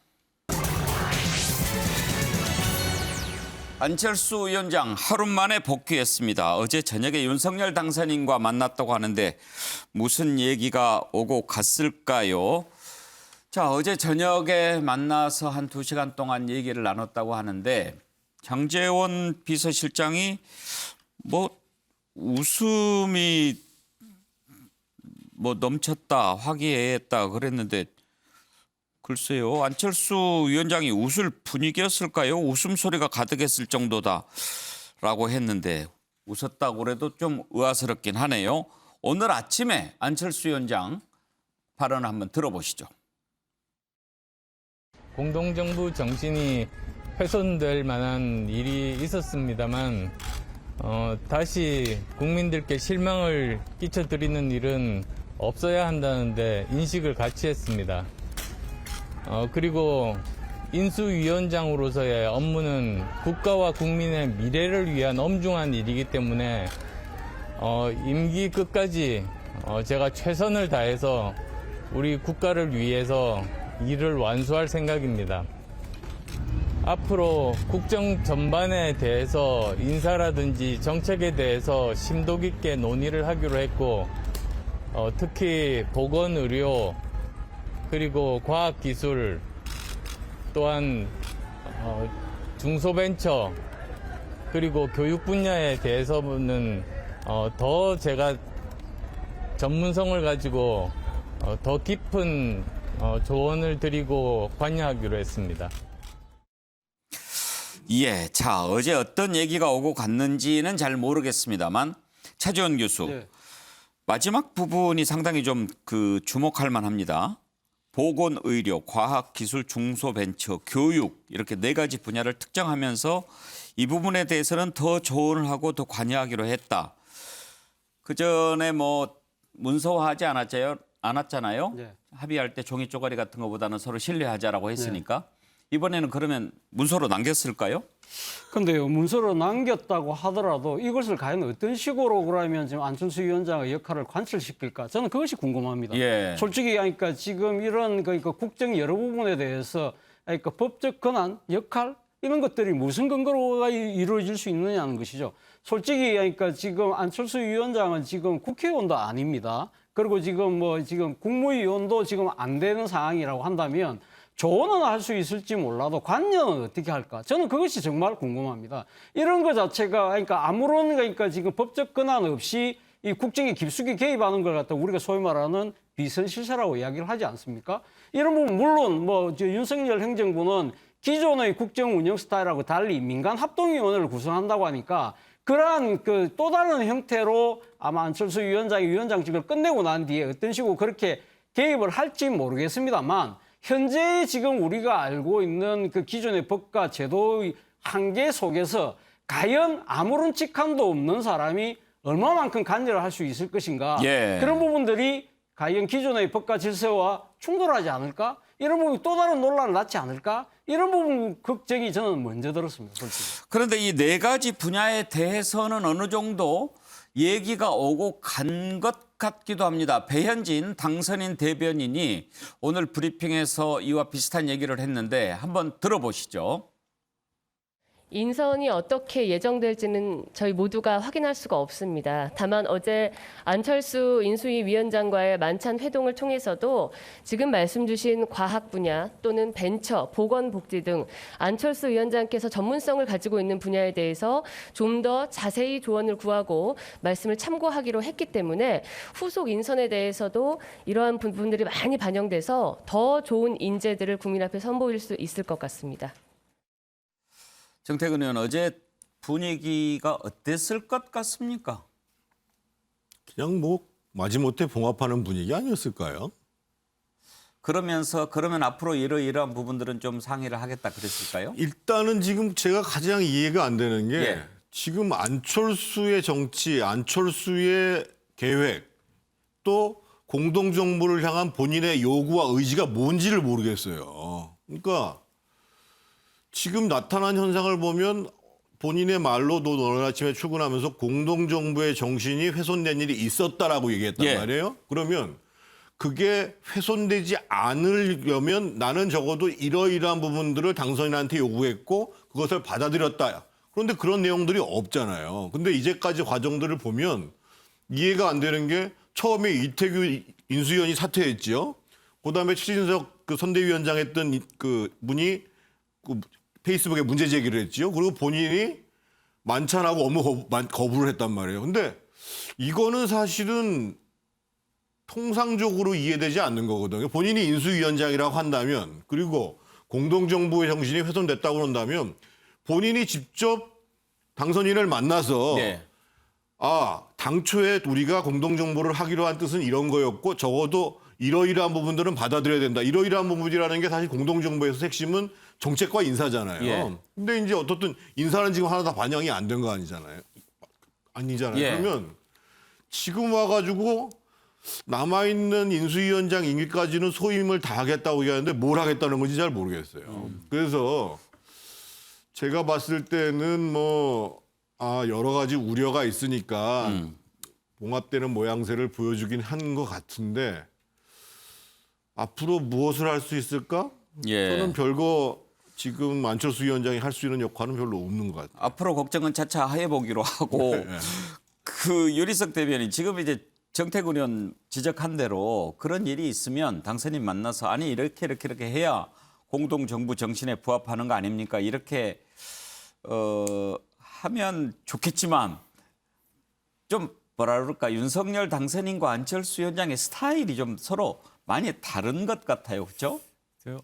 안철수 위원장 하루 만에 복귀했습니다. 어제 저녁에 윤석열 당선인과 만났다고 하는데 무슨 얘기가 오고 갔을까요? 자, 어제 저녁에 만나서 한 2시간 동안 얘기를 나눴다고 하는데 장제원 비서실장이 뭐 웃음이 뭐 넘쳤다, 화기애애했다 그랬는데 글쎄요. 안철수 위원장이 웃을 분위기였을까요? 웃음소리가 가득했을 정도다라고 했는데 웃었다고 그래도 좀 의아스럽긴 하네요. 오늘 아침에 안철수 위원장 발언을 한번 들어보시죠. 공동정부 정신이 훼손될 만한 일이 있었습니다만 다시 국민들께 실망을 끼쳐드리는 일은 없어야 한다는데 인식을 같이 했습니다. 그리고 인수위원장으로서의 업무는 국가와 국민의 미래를 위한 엄중한 일이기 때문에 임기 끝까지 제가 최선을 다해서 우리 국가를 위해서 일을 완수할 생각입니다. 앞으로 국정 전반에 대해서 인사라든지 정책에 대해서 심도 깊게 논의를 하기로 했고 특히 보건의료 그리고 과학기술 또한 중소벤처 그리고 교육 분야에 대해서는 더 제가 전문성을 가지고 더 깊은 조언을 드리고 관여하기로 했습니다. 예, 자 어제 어떤 얘기가 오고 갔는지는 잘 모르겠습니다만 차지원 교수 네. 마지막 부분이 상당히 좀 주목할 만합니다. 보건의료, 과학기술, 중소벤처, 교육 이렇게 4가지 분야를 특정하면서 이 부분에 대해서는 더 조언을 하고 더 관여하기로 했다. 그 전에 뭐 문서화하지 않았잖아요. 네. 합의할 때 종이 쪼가리 같은 것보다는 서로 신뢰하자라고 했으니까. 이번에는 그러면 문서로 남겼을까요? 근데요, 문서로 남겼다고 하더라도 이것을 과연 어떤 식으로 그러면 지금 안철수 위원장의 역할을 관철시킬까? 저는 그것이 궁금합니다. 예. 솔직히 그러니까 지금 이런 그러니까 국정 여러 부분에 대해서 그러니까 법적 권한, 역할 이런 것들이 무슨 근거로 이루어질 수 있느냐는 것이죠. 솔직히 그러니까 지금 안철수 위원장은 지금 국회의원도 아닙니다. 그리고 지금 국무위원도 지금 안 되는 상황이라고 한다면 조언은 할 수 있을지 몰라도 관여는 어떻게 할까? 저는 그것이 정말 궁금합니다. 이런 것 자체가 그러니까 아무런 그러니까 지금 법적 권한 없이 이 국정에 깊숙이 개입하는 걸 갖다 우리가 소위 말하는 비선실세라고 이야기를 하지 않습니까? 이런 부분 물론 윤석열 행정부는 기존의 국정 운영 스타일하고 달리 민간 합동위원회를 구성한다고 하니까 그러한 또 다른 형태로 아마 안철수 위원장이 위원장직을 끝내고 난 뒤에 어떤 식으로 그렇게 개입을 할지 모르겠습니다만 현재 지금 우리가 알고 있는 그 기존의 법과 제도의 한계 속에서 과연 아무런 직함도 없는 사람이 얼마만큼 관여를 할 수 있을 것인가. 예. 그런 부분들이 과연 기존의 법과 질서와 충돌하지 않을까? 이런 부분이 또 다른 논란을 낳지 않을까? 이런 부분 걱정이 저는 먼저 들었습니다. 솔직히. 그런데 이 4가지 분야에 대해서는 어느 정도 얘기가 오고 간 것 같기도 합니다. 배현진 당선인 대변인이 오늘 브리핑에서 이와 비슷한 얘기를 했는데 한번 들어보시죠. 인선이 어떻게 예정될지는 저희 모두가 확인할 수가 없습니다. 다만 어제 안철수 인수위 위원장과의 만찬 회동을 통해서도 지금 말씀 주신 과학 분야 또는 벤처, 보건복지 등 안철수 위원장께서 전문성을 가지고 있는 분야에 대해서 좀 더 자세히 조언을 구하고 말씀을 참고하기로 했기 때문에 후속 인선에 대해서도 이러한 부분들이 많이 반영돼서 더 좋은 인재들을 국민 앞에 선보일 수 있을 것 같습니다. 정태근 의원 어제 분위기가 어땠을 것 같습니까? 그냥 마지못해 봉합하는 분위기 아니었을까요? 그러면 앞으로 이러이러한 부분들은 좀 상의를 하겠다 그랬을까요? 일단은 지금 제가 가장 이해가 안 되는 게 예. 지금 안철수의 정치, 안철수의 계획 또 공동정부를 향한 본인의 요구와 의지가 뭔지를 모르겠어요. 그러니까 지금 나타난 현상을 보면 본인의 말로도 오늘 아침에 출근하면서 공동정부의 정신이 훼손된 일이 있었다라고 얘기했단 예. 말이에요. 그러면 그게 훼손되지 않으려면 나는 적어도 이러이러한 부분들을 당선인한테 요구했고 그것을 받아들였다. 그런데 그런 내용들이 없잖아요. 근데 이제까지 과정들을 보면 이해가 안 되는 게 처음에 이태규 인수위원이 사퇴했지요. 그다음에 최진석 선대위원장 했던 그 분이 페이스북에 문제 제기를 했지요. 그리고 본인이 만찬하고 업무 거부를 했단 말이에요. 근데 이거는 사실은 통상적으로 이해되지 않는 거거든요. 본인이 인수위원장이라고 한다면 그리고 공동정부의 정신이 훼손됐다고 그런다면 본인이 직접 당선인을 만나서 네. 당초에 우리가 공동정부를 하기로 한 뜻은 이런 거였고 적어도 이러이러한 부분들은 받아들여야 된다. 이러이러한 부분이라는 게 사실 공동정부에서 핵심은 정책과 인사잖아요. 예. 근데 이제 어떻든 인사는 지금 하나 다 반영이 안 된 거 아니잖아요. 아니잖아요. 예. 그러면 지금 와가지고 남아있는 인수위원장 임기까지는 소임을 다 하겠다고 얘기하는데 뭘 하겠다는 건지 잘 모르겠어요. 그래서 제가 봤을 때는 여러 가지 우려가 있으니까 봉합되는 모양새를 보여주긴 한 것 같은데 앞으로 무엇을 할 수 있을까? 예. 저는 별거 지금 안철수 위원장이 할 수 있는 역할은 별로 없는 것 같아요. 앞으로 걱정은 차차 해보기로 하고 그 유리석 대변인 지금 이제 정태근 의원 지적한 대로 그런 일이 있으면 당선인 만나서 아니 이렇게 해야 공동정부 정신에 부합하는 거 아닙니까? 이렇게 하면 좋겠지만 좀 뭐라 그럴까 윤석열 당선인과 안철수 위원장의 스타일이 좀 서로 많이 다른 것 같아요. 그렇죠?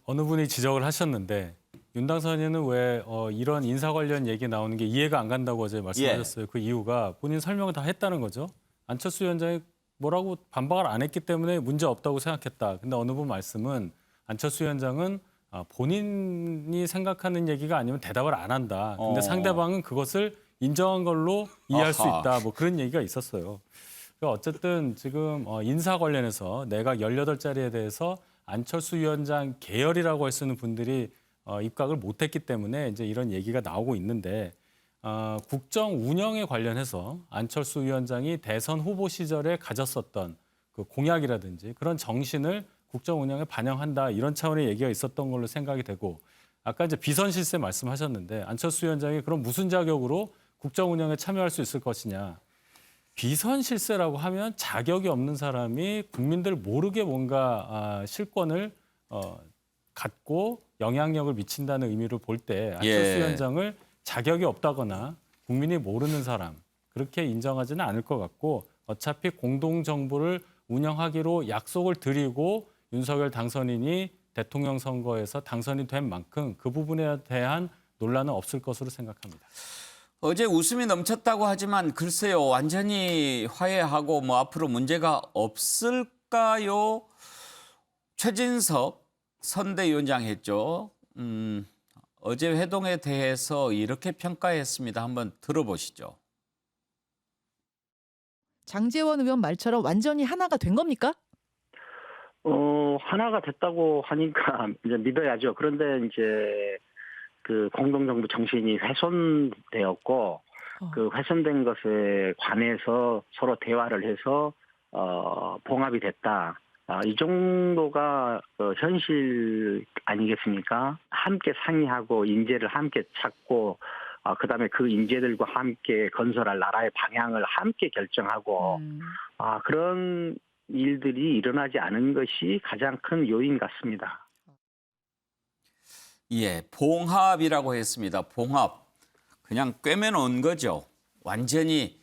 어느 분이 지적을 하셨는데 윤 당선인은 왜 이런 인사 관련 얘기 나오는 게 이해가 안 간다고 어제 말씀하셨어요. 그 이유가 본인 설명을 다 했다는 거죠. 안철수 위원장이 뭐라고 반박을 안 했기 때문에 문제 없다고 생각했다. 근데 어느 분 말씀은 안철수 위원장은 본인이 생각하는 얘기가 아니면 대답을 안 한다. 근데 상대방은 그것을 인정한 걸로 이해할 수 있다. 뭐 그런 얘기가 있었어요. 그러니까 어쨌든 지금 인사 관련해서 내각 18자리에 대해서 안철수 위원장 계열이라고 할 수 있는 분들이 입각을 못했기 때문에 이제 이런 얘기가 나오고 있는데 국정 운영에 관련해서 안철수 위원장이 대선 후보 시절에 가졌었던 그 공약이라든지 그런 정신을 국정 운영에 반영한다 이런 차원의 얘기가 있었던 걸로 생각이 되고 아까 이제 비선 실세 말씀하셨는데 안철수 위원장이 그럼 무슨 자격으로 국정 운영에 참여할 수 있을 것이냐. 비선 실세라고 하면 자격이 없는 사람이 국민들 모르게 뭔가 실권을 갖고 영향력을 미친다는 의미로 볼 때 안철수 위원장을 자격이 없다거나 국민이 모르는 사람 그렇게 인정하지는 않을 것 같고 어차피 공동정부를 운영하기로 약속을 드리고 윤석열 당선인이 대통령 선거에서 당선이 된 만큼 그 부분에 대한 논란은 없을 것으로 생각합니다. 어제 웃음이 넘쳤다고 하지만 글쎄요. 완전히 화해하고 뭐 앞으로 문제가 없을까요? 최진석 선대위원장 했죠. 어제 회동에 대해서 이렇게 평가했습니다. 한번 들어보시죠. 장제원 의원 말처럼 완전히 하나가 된 겁니까? 하나가 됐다고 하니까 이제 믿어야죠. 그런데 이제 그 공동정부 정신이 훼손되었고 그 훼손된 것에 관해서 서로 대화를 해서 봉합이 됐다. 이 정도가 현실 아니겠습니까? 함께 상의하고 인재를 함께 찾고 그다음에 그 인재들과 함께 건설할 나라의 방향을 함께 결정하고 그런 일들이 일어나지 않은 것이 가장 큰 요인 같습니다. 예, 봉합이라고 했습니다. 봉합. 그냥 꿰매놓은 거죠. 완전히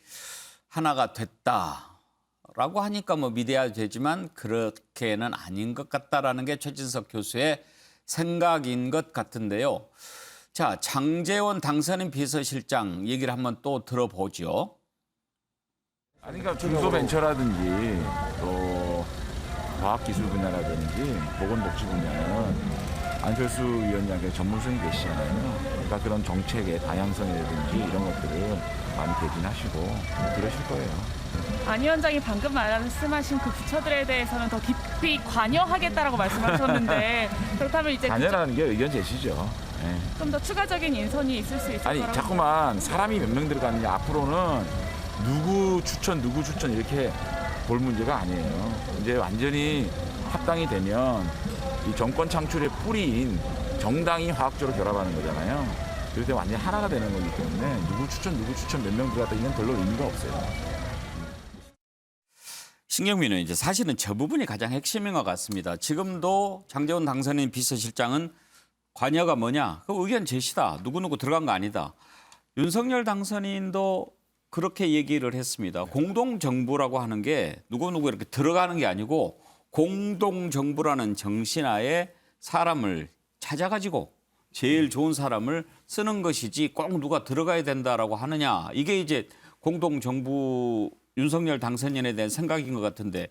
하나가 됐다라고 하니까 뭐 믿어야 되지만 그렇게는 아닌 것 같다라는 게 최진석 교수의 생각인 것 같은데요. 자, 장제원 당선인 비서실장 얘기를 한번 또 들어보죠. 아니, 그러니까 중소벤처라든지 또 과학기술 분야라든지 보건복지 분야는 안철수 위원장의 전문성이 계시잖아요. 그러니까 그런 정책의 다양성이라든지 이런 것들을 많이 개진하시고 그러실 거예요. 안 위원장이 방금 말씀하신 그 부처들에 대해서는 더 깊이 관여하겠다라고 말씀하셨는데 그렇다면 이제 관여라는 게 의견 제시죠. 좀 더 추가적인 인선이 있을 수 있을 거라고. 아니 자꾸만 사람이 몇 명 들어가느냐 앞으로는 누구 추천 이렇게 볼 문제가 아니에요. 이제 완전히 합당이 되면 이 정권 창출의 뿌리인 정당이 화학적으로 결합하는 거잖아요. 그럴 때 완전히 하나가 되는 거기 때문에 누구 추천 몇 명 들어갔다 이건 별로 의미가 없어요. 신경민은 이제 사실은 저 부분이 가장 핵심인 것 같습니다. 지금도 장제원 당선인 비서실장은 관여가 뭐냐? 그 의견 제시다. 누구누구 들어간 거 아니다. 윤석열 당선인도 그렇게 얘기를 했습니다. 공동정부라고 하는 게 누구누구 이렇게 들어가는 게 아니고 공동정부라는 정신하에 사람을 찾아가지고 제일 좋은 사람을 쓰는 것이지 꼭 누가 들어가야 된다라고 하느냐. 이게 이제 공동정부 윤석열 당선인에 대한 생각인 것 같은데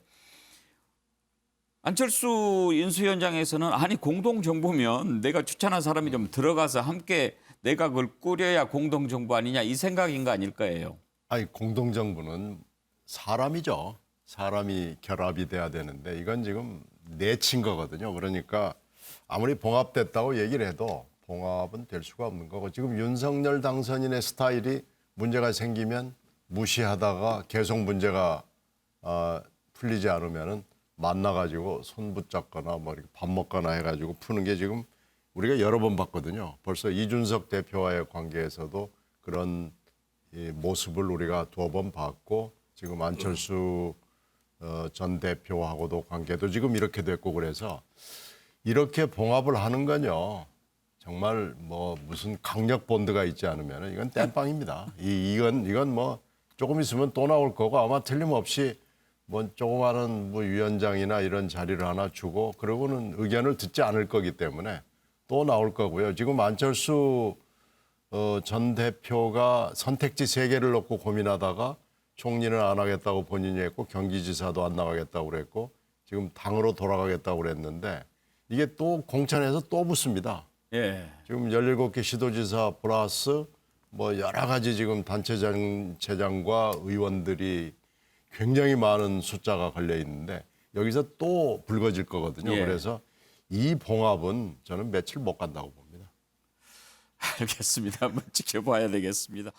안철수 인수위원장에서는 아니 공동정부면 내가 추천한 사람이 좀 들어가서 함께 내각을 꾸려야 공동정부 아니냐 이 생각인 거 아닐까요? 아니 공동정부는 사람이죠. 사람이 결합이 돼야 되는데 이건 지금 내친 거거든요. 그러니까 아무리 봉합됐다고 얘기를 해도 봉합은 될 수가 없는 거고 지금 윤석열 당선인의 스타일이 문제가 생기면 무시하다가 계속 문제가 풀리지 않으면은 만나가지고 손 붙잡거나 뭐 이렇게 밥 먹거나 해가지고 푸는 게 지금 우리가 여러 번 봤거든요. 벌써 이준석 대표와의 관계에서도 그런 이 모습을 우리가 두어 번 봤고 지금 안철수 전 대표하고도 관계도 지금 이렇게 됐고 그래서 이렇게 봉합을 하는 건요. 정말 뭐 무슨 강력 본드가 있지 않으면 이건 땜빵입니다. 이건 뭐 조금 있으면 또 나올 거고 아마 틀림없이 뭐 조그마한 뭐 위원장이나 이런 자리를 하나 주고 그러고는 의견을 듣지 않을 거기 때문에 또 나올 거고요. 지금 안철수 전 대표가 선택지 3개를 놓고 고민하다가 총리는 안 하겠다고 본인이 했고 경기지사도 안 나가겠다고 그랬고 지금 당으로 돌아가겠다고 그랬는데 이게 또 공천에서 또 붙습니다. 예. 지금 17개 시도지사 플러스 뭐 여러 가지 지금 단체장과 의원들이 굉장히 많은 숫자가 걸려 있는데 여기서 또 불거질 거거든요. 예. 그래서 이 봉합은 저는 며칠 못 간다고 봅니다. 알겠습니다. 한번 지켜봐야 되겠습니다.